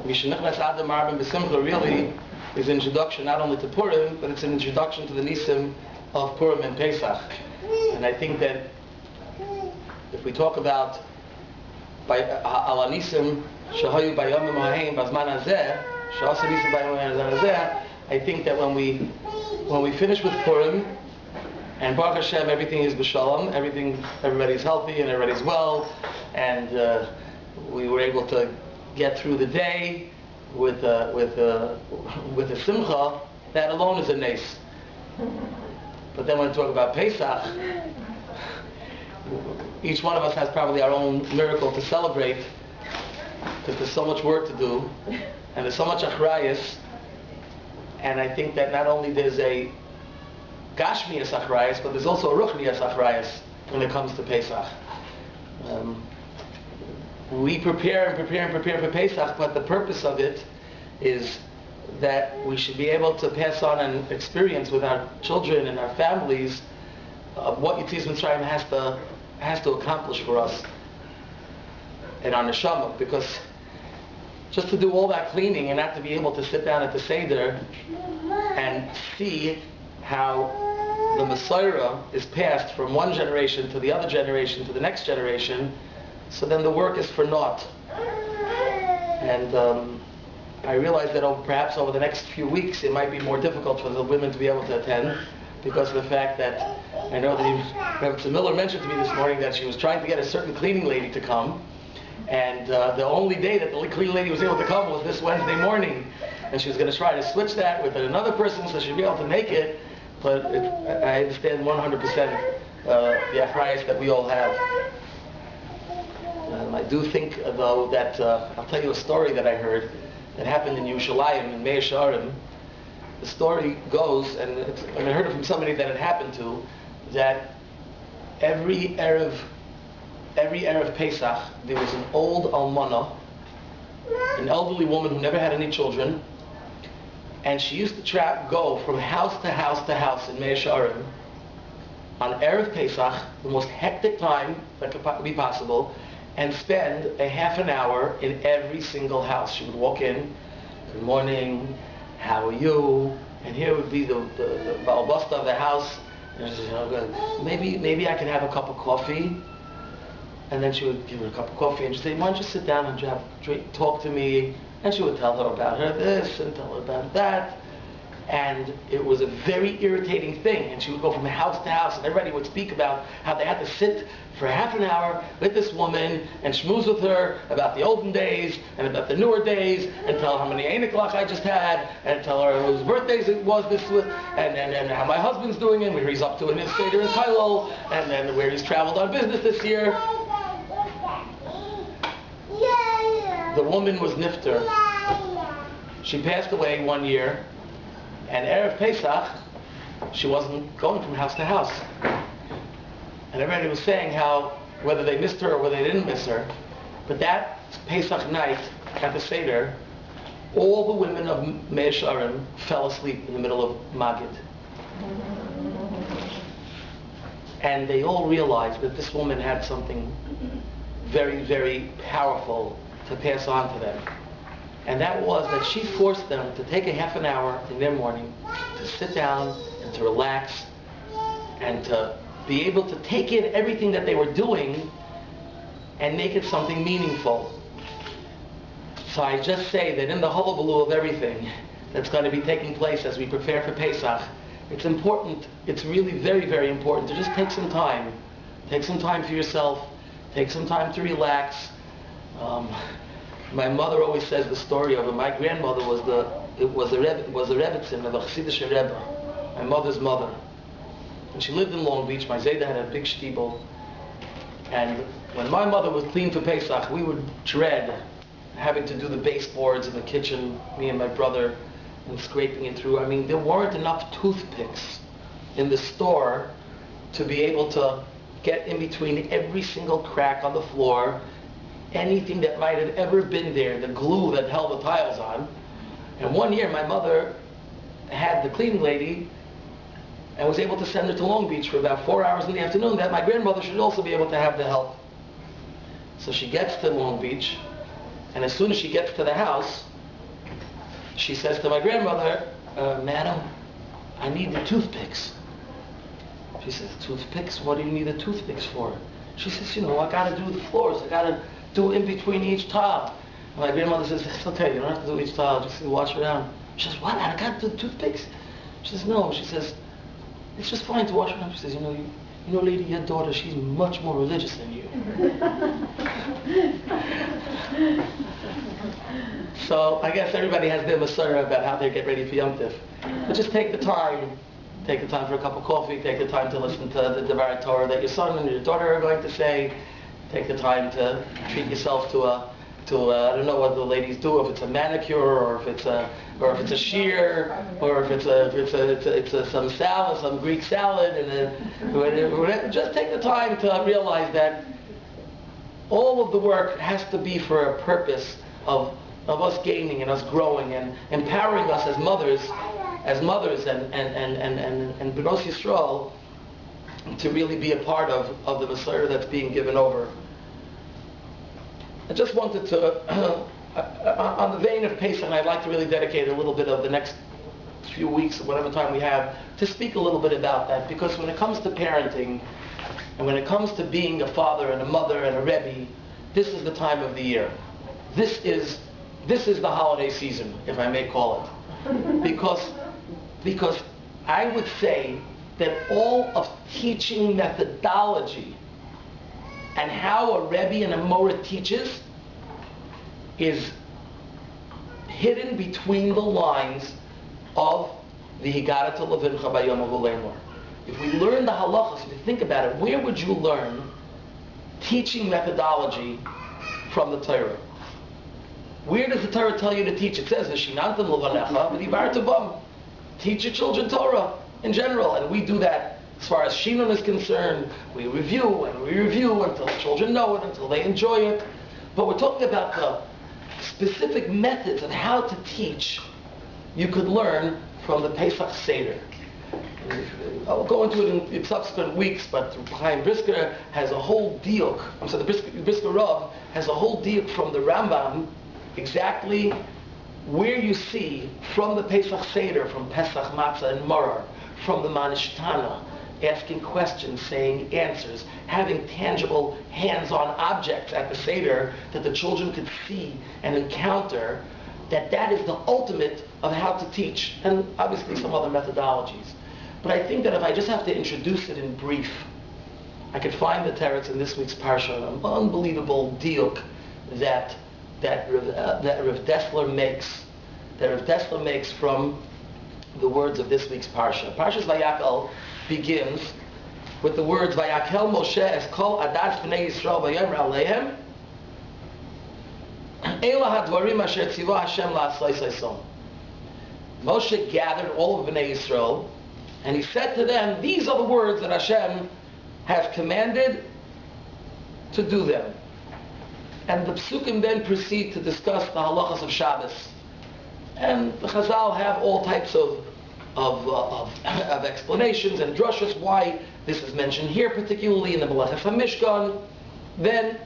Mishenichnas Adam Arbin B'Simcha really is an introduction not only to Purim, but it's an introduction to the Nisim of Purim and Pesach. And I think that if we talk about Al Nisim Shahayu Bayomim Ha'im Bazman Hazeh, Sha'asa Nisim Bayomim Hazeh, I think that when we finish with Purim, and Baruch Hashem, everything is b'shalom, everybody's healthy and everybody's well, and we were able to get through the day with a simcha, that alone is a nes. But then when we talk about Pesach, each one of us has probably our own miracle to celebrate, because there's so much work to do, and there's so much achrayus, and I think that not only there's a Gashmiyas achrayus, but there's also a Ruchmiyas achrayus when it comes to Pesach. We prepare for Pesach, but the purpose of it is that we should be able to pass on an experience with our children and our families of what Yetzias Mitzrayim has to accomplish for us in our neshama. Because just to do all that cleaning and not to be able to sit down at the Seder and see how the Messiah is passed from one generation to the other generation to the next generation, so then the work is for naught. And I realize that perhaps over the next few weeks it might be more difficult for the women to be able to attend, because of the fact that I know that Rabbi Miller mentioned to me this morning that she was trying to get a certain cleaning lady to come, and the only day that the cleaning lady was able to come was this Wednesday morning, and she was going to try to switch that with another person so she'd be able to make it. But I understand 100% the achrayus that we all have. I do think, though, that I'll tell you a story that I heard that happened in Yerushalayim, in Mei Sharim. The story goes, and I heard it from somebody that it happened to, that every Erev Pesach, there was an old almana, an elderly woman who never had any children, and she used to go from house to house to house in Mei Sharim on Erev Pesach, the most hectic time that could be possible, and spend a half an hour in every single house. She would walk in, good morning, how are you? And here would be the balbasta of the house, and she said, maybe I can have a cup of coffee. And then she would give her a cup of coffee, and she'd say, why don't you sit down and talk to me? And she would tell her about her this and tell her about that. And it was a very irritating thing. And she would go from house to house, and everybody would speak about how they had to sit for half an hour with this woman and schmooze with her about the olden days and about the newer days, and tell her how many Einik I just had, and tell her whose birthdays it was this, and how my husband's doing and where he's up to in his Seder in Kailol, and then where he's traveled on business this year. The woman was nifter. She passed away one year, and Erev Pesach, she wasn't going from house to house. And everybody was saying how, whether they missed her or whether they didn't miss her, but that Pesach night at the Seder, all the women of Mei Sharim fell asleep in the middle of Magid. And they all realized that this woman had something very, very powerful to pass on to them. And that was that she forced them to take a half an hour in their morning to sit down and to relax and to be able to take in everything that they were doing and make it something meaningful. So I just say that in the hullabaloo of everything that's going to be taking place as we prepare for Pesach, it's important, it's really very, very important to just take some time. Take some time for yourself. Take some time to relax. My mother always says the story of it. My grandmother was a Rebbetzin of a Chassidish Rebbe, my mother's mother. And she lived in Long Beach. My Zayda had a big shtibel. And when my mother was clean for Pesach, we would dread having to do the baseboards in the kitchen, me and my brother, and scraping it through. I mean, there weren't enough toothpicks in the store to be able to get in between every single crack on the floor, anything that might have ever been there, the glue that held the tiles on. And one year my mother had the cleaning lady and was able to send her to Long Beach for about 4 hours in the afternoon, that my grandmother should also be able to have the help. So she gets to Long Beach, And as soon as she gets to the house, she says to my grandmother, Madam, I need the toothpicks. She says, toothpicks? What do you need the toothpicks for? She says, I got to do the floors. I got to do in between each tile. And my grandmother says, it's okay, you don't have to do each tile. Just wash around. She says, what? I got to do the toothpicks? She says, no. She says, it's just fine to wash around. She says, lady, your daughter, she's much more religious than you. So I guess everybody has their Masorah about how they get ready for Yom Tov. But just take the time. Take the time for a cup of coffee. Take the time to listen to the Devar Torah that your son and your daughter are going to say. Take the time to treat yourself to I don't know what the ladies do, if it's a manicure or if it's a shear or if it's some salad, some Greek salad, and just take the time to realize that all of the work has to be for a purpose of us gaining and us growing and empowering us as mothers and B'nos Yisrael to really be a part of the Masorah that's being given over. I just wanted to, on the vein of Pesach, and I'd like to really dedicate a little bit of the next few weeks, or whatever time we have, to speak a little bit about that, because when it comes to parenting, and when it comes to being a father and a mother and a Rebbe, this is the time of the year. This is the holiday season, if I may call it. Because I would say that all of teaching methodology and how a Rebbe and a Morah teaches is hidden between the lines of the Higara to Levincha Bayom Lemor. If we learn the halachas, if you think about it, where would you learn teaching methodology from the Torah? Where does the Torah tell you to teach? It says, "V'shinantam l'vanecha v'dibartu bam." Teach your children Torah in general, and we do that. As far as Shinun is concerned, we review and we review until the children know it, until they enjoy it. But we're talking about the specific methods of how to teach you could learn from the Pesach Seder. I'll go into it in subsequent weeks, but Chaim Brisker has a whole diuk. The Brisker Rav has a whole diuk from the Rambam, exactly where you see from the Pesach Seder, from Pesach Matzah and Maror, from the Manishtana, asking questions, saying answers, having tangible hands-on objects at the Seder that the children could see and encounter, that is the ultimate of how to teach, and obviously some other methodologies. But I think that if I just have to introduce it in brief, I could find the teretz in this week's parsha, an unbelievable diuk that Rav Dessler makes from the words of this week's parsha. Parshas Vayakel begins with the words Vayakel Moshe es kol adas b'nei Yisrael vayomer alehem Ela hadvarim asher tzivah Hashem la'asay saysom. Moshe gathered all of Bnei Yisrael and he said to them, these are the words that Hashem has commanded to do them. And the Psukim then proceed to discuss the halachas of Shabbos. And the Chazal have all types of explanations and drushas why this is mentioned here, particularly in the Melechas HaMishkan. Then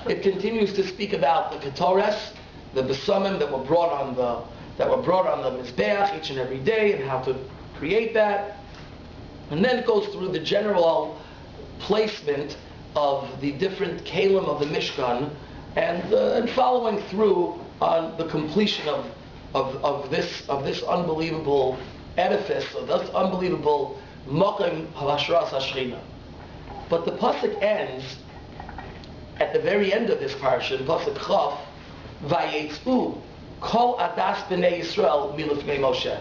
it continues to speak about the Ketores, the Besamim that were brought on the Mizbeach each and every day, and how to create that. And then it goes through the general placement of the different kalim of the Mishkan, and following through on the completion of this unbelievable edifice, of this unbelievable Mokim Havashras Hashchina. But the pasuk ends at the very end of this parsha, pasuk Chav, Vayetzu Kol Adas B'nei Yisrael Milifnei Moshe.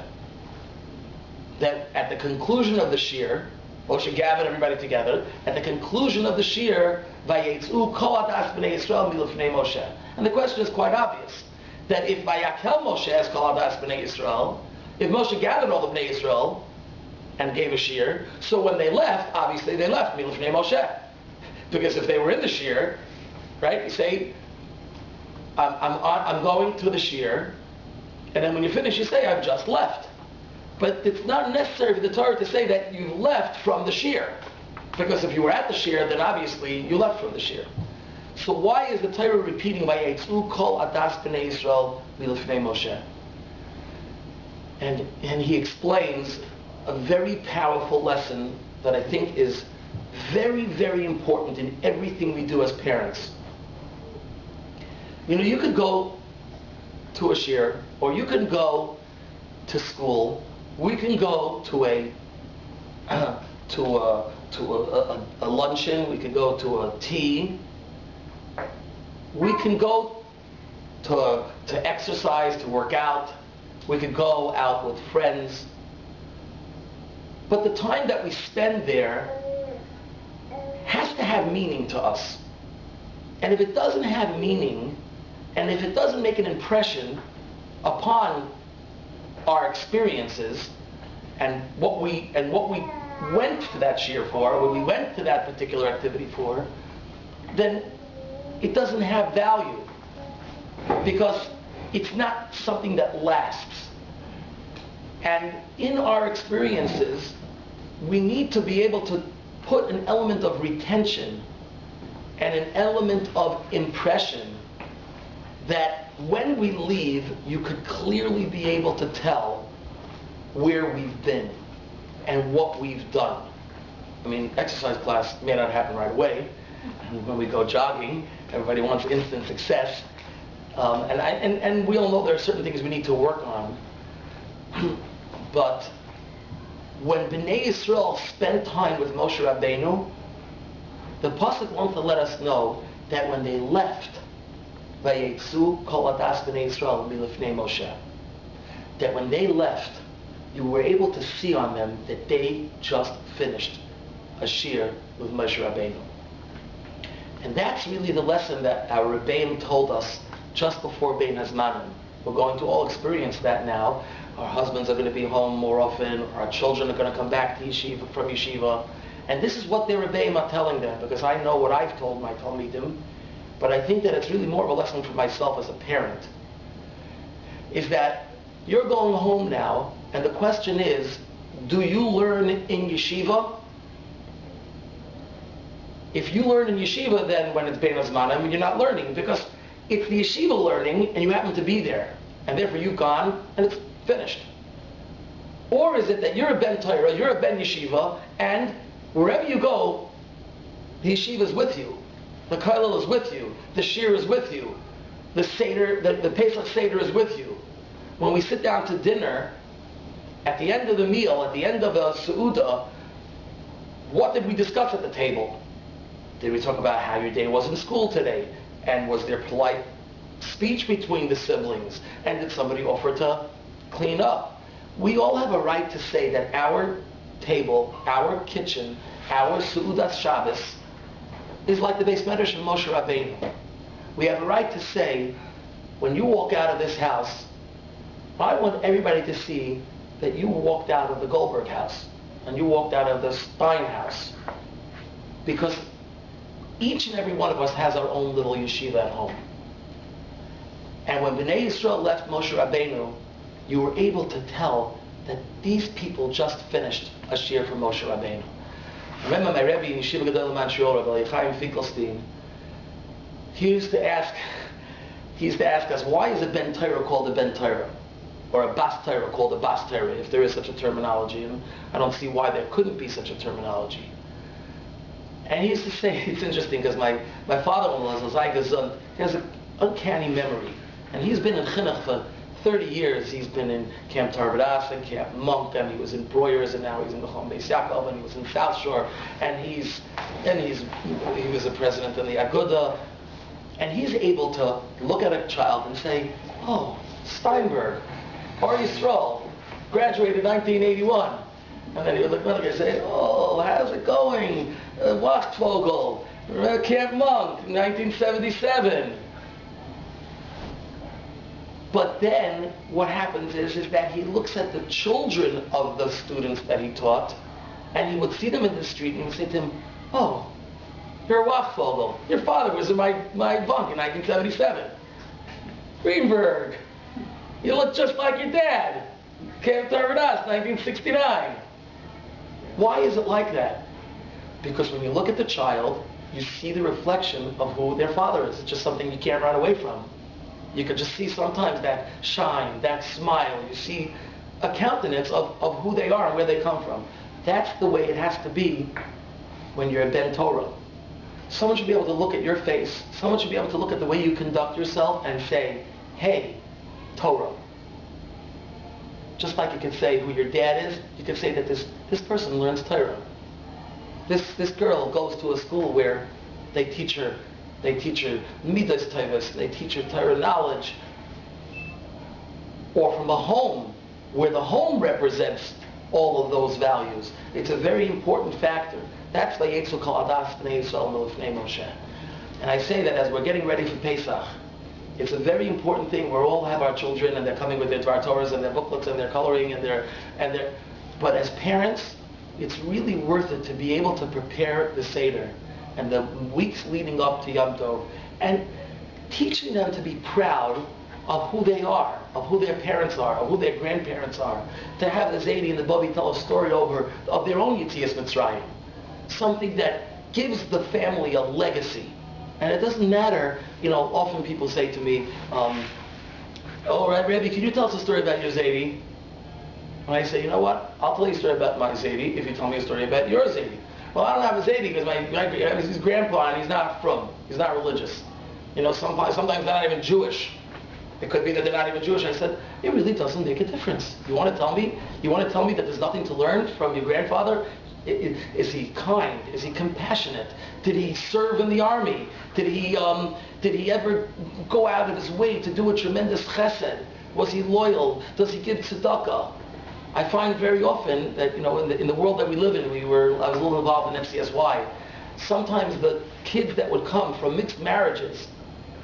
That at the conclusion of the shir, Moshe gathered everybody together. At the conclusion of the shir, Vayetzu Kol Adas B'nei Yisrael Milifnei Moshe. And the question is quite obvious, that if Vayakel Moshe as Kol Adas B'nei Yisrael, if Moshe gathered all of Bnei Yisrael and gave a shir, so when they left, obviously they left Milifnei Moshe. Because if they were in the shir, right, you say, I'm going to the shir, and then when you finish, you say, I've just left. But it's not necessary for the Torah to say that you left from the shir. Because if you were at the shir, then obviously you left from the shir. So why is the Torah repeating by Yetzu Kol Adas B'nai Yisrael Milifnei Moshe? And he explains a very powerful lesson that I think is very, very important in everything we do as parents. You know, you could go to a shir, or you can go to school. We can go to a luncheon. We could go to a tea. We can go to exercise, to work out. We could go out with friends. But the time that we spend there has to have meaning to us. And if it doesn't have meaning, and if it doesn't make an impression upon our experiences and what we went to that shir for, what we went to that particular activity for, then it doesn't have value, because it's not something that lasts. And in our experiences, we need to be able to put an element of retention and an element of impression that when we leave, you could clearly be able to tell where we've been and what we've done. I mean, exercise class may not happen right away. And when we go jogging, everybody wants instant success. And we all know there are certain things we need to work on. But when Bnei Yisrael spent time with Moshe Rabbeinu, the Pasuk wants to let us know that when they left, Vayetzu kol adas Bnei Yisrael milifnei Moshe, that when they left, you were able to see on them that they just finished a shir with Moshe Rabbeinu. And that's really the lesson that our Rebbeim told us just before Bein Hazmanim. We're going to all experience that now. Our husbands are going to be home more often. Our children are going to come back to yeshiva, from yeshiva. And this is what their Rebbeim are telling them, because I know what I've told my Talmidim, but I think that it's really more of a lesson for myself as a parent, is that you're going home now, and the question is, do you learn in yeshiva? If you learn in yeshiva, then when it's Bein Hazmanim, you're not learning, because it's the yeshiva learning, and you happen to be there, and therefore you've gone, and it's finished. Or is it that you're a Ben Torah, you're a Ben Yeshiva, and wherever you go, the yeshiva is with you, the kollel is with you, the shir is with you, the seder, the Pesach seder is with you. When we sit down to dinner, at the end of the meal, at the end of a seudah, what did we discuss at the table? Did we talk about how your day was in school today? And was there polite speech between the siblings? And did somebody offer to clean up? We all have a right to say that our table, our kitchen, our Seudat Shabbos is like the Bais Medrash of Moshe Rabbeinu. We have a right to say, when you walk out of this house, I want everybody to see that you walked out of the Goldberg house and you walked out of the Stein house. Because each and every one of us has our own little yeshiva at home. And when Bnei Yisrael left Moshe Rabbeinu, you were able to tell that these people just finished a shir from Moshe Rabbeinu. I remember my Rebbe in Yeshiva Gedol Montreal, Rabbi Chaim Finkelstein, he used to ask us, why is a Ben Torah called a Ben Torah? Or a Bas Torah called a Bas Torah, if there is such a terminology. And I don't see why there couldn't be such a terminology. And he used to say, it's interesting, because my father-in-law, he has an uncanny memory. And he's been in Chinuch for 30 years. He's been in Camp Tarvadas and Camp Monk, and he was in Breuers, and now he's in the Mon May, and he was in South Shore, and he was a president in the Aguda. And he's able to look at a child and say, oh, Steinberg, Or Yisrael, graduated 1981. And then he would look back and say, oh, how's it going? Wachtfogel, Camp Monk, 1977. But then what happens is that he looks at the children of the students that he taught, and he would see them in the street and he would say to them, oh, you're Wachtfogel. Your father was in my bunk in 1977. Greenberg, you look just like your dad. Camp Tarvadas, 1969. Why is it like that? Because when you look at the child, you see the reflection of who their father is. It's just something you can't run away from. You could just see sometimes that shine, that smile. You see a countenance of who they are and where they come from. That's the way it has to be when you're a Ben Torah. Someone should be able to look at your face. Someone should be able to look at the way you conduct yourself and say, hey, Torah. Just like you could say who your dad is, you could say that this person learns Torah. This girl goes to a school where they teach her Midas Tovos, they teach her Torah knowledge. Or from a home, where the home represents all of those values. It's a very important factor. That's the Yetzu Kol Adas B'nei Yisrael Milufnei Moshe. And I say that as we're getting ready for Pesach, it's a very important thing. We all have our children, and they're coming with their Dvar Torahs and their booklets and their coloring and their. But as parents, it's really worth it to be able to prepare the Seder and the weeks leading up to Yom Tov, and teaching them to be proud of who they are, of who their parents are, of who their grandparents are. To have the Zaidi and the Bobby tell a story over of their own Yetzias Mitzrayim, something that gives the family a legacy. And it doesn't matter, often people say to me, oh, Rabbi, can you tell us a story about your Zaidi? And I say, you know what? I'll tell you a story about my Zaidi if you tell me a story about your Zaidi. Well, I don't have a Zaidi because he's grandpa and he's not from, he's not religious. Sometimes they're not even Jewish. It could be that they're not even Jewish. I said, it really doesn't make a difference. You want to tell me that there's nothing to learn from your grandfather? Is he kind? Is he compassionate? Did he serve in the army? Did he ever go out of his way to do a tremendous chesed? Was he loyal? Does he give tzedakah? I find very often that in the world that we live in, I was a little involved in MCSY. Sometimes the kids that would come from mixed marriages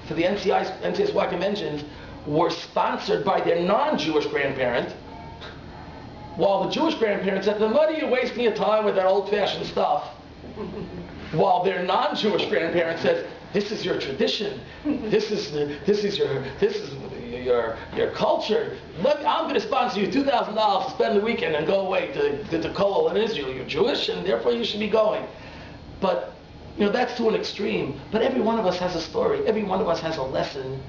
to the NCSY conventions were sponsored by their non-Jewish grandparent, while the Jewish grandparents said to them, "What are you wasting your time with that old-fashioned stuff?" While their non-Jewish grandparent said, "This is your tradition. This is your culture. I'm going to sponsor you $2,000 to spend the weekend and go away to Kollel in Israel. You're Jewish, and therefore you should be going." But that's to an extreme. But every one of us has a story. Every one of us has a lesson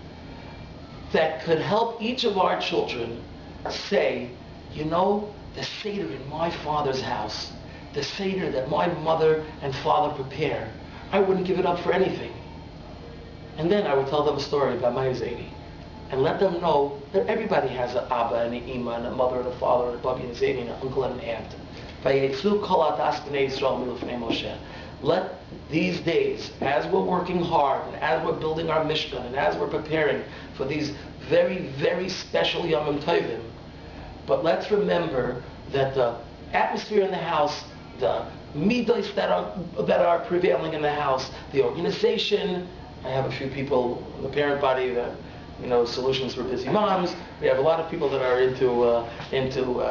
that could help each of our children say, the Seder in my father's house, the Seder that my mother and father prepare, I wouldn't give it up for anything. And then I would tell them a story about my Zaidi, and let them know that everybody has an Abba and an Ima and a mother and a father and a Babi and a Zaidi and an uncle and an aunt. Vayetzu kol adas b'nei Yisrael milufnei Moshe. Let these days, as we're working hard, and as we're building our Mishkan, and as we're preparing for these very, very special Yomim Tovim, but let's remember that the atmosphere in the house, the midos that are prevailing in the house, the organization. I have a few people in the parent body that, solutions for busy moms. We have a lot of people that are into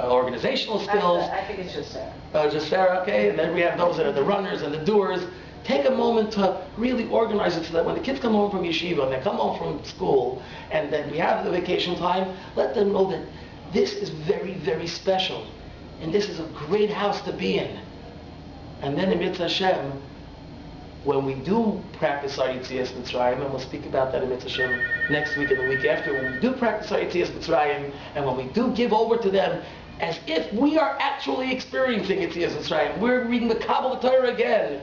organizational skills. I think it's just Sarah. Just Sarah, okay. And then we have those that are the runners and the doers. Take a moment to really organize it so that when the kids come home from yeshiva and they come home from school, and then we have the vacation time, let them know that this is very, very special, and this is a great house to be in. And then in Mitzvah Hashem, when we do practice our Yetzias Mitzrayim, and we'll speak about that in Mitzvah Hashem next week and the week after, when we do practice our Yetzias Mitzrayim, and when we do give over to them as if we are actually experiencing Yetzias Mitzrayim, we're reading the Kabbalah Torah again.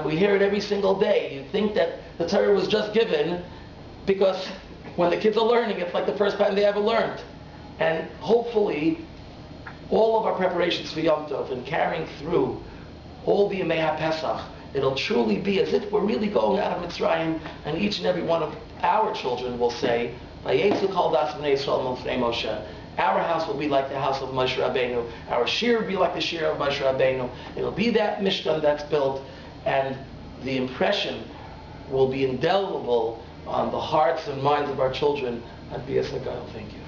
We hear it every single day. You think that the Torah was just given because when the kids are learning, it's like the first time they ever learned. And hopefully, all of our preparations for Yom Tov and carrying through all the Yemei HaPesach, it'll truly be as if we're really going out of Mitzrayim, and each and every one of our children will say, "Vayetzu kol das b'nei Yisrael milufnei Moshe." Our house will be like the house of Moshe Rabbeinu. Our shir will be like the shir of Moshe Rabbeinu. It'll be that Mishkan that's built, and the impression will be indelible on the hearts and minds of our children. Thank you.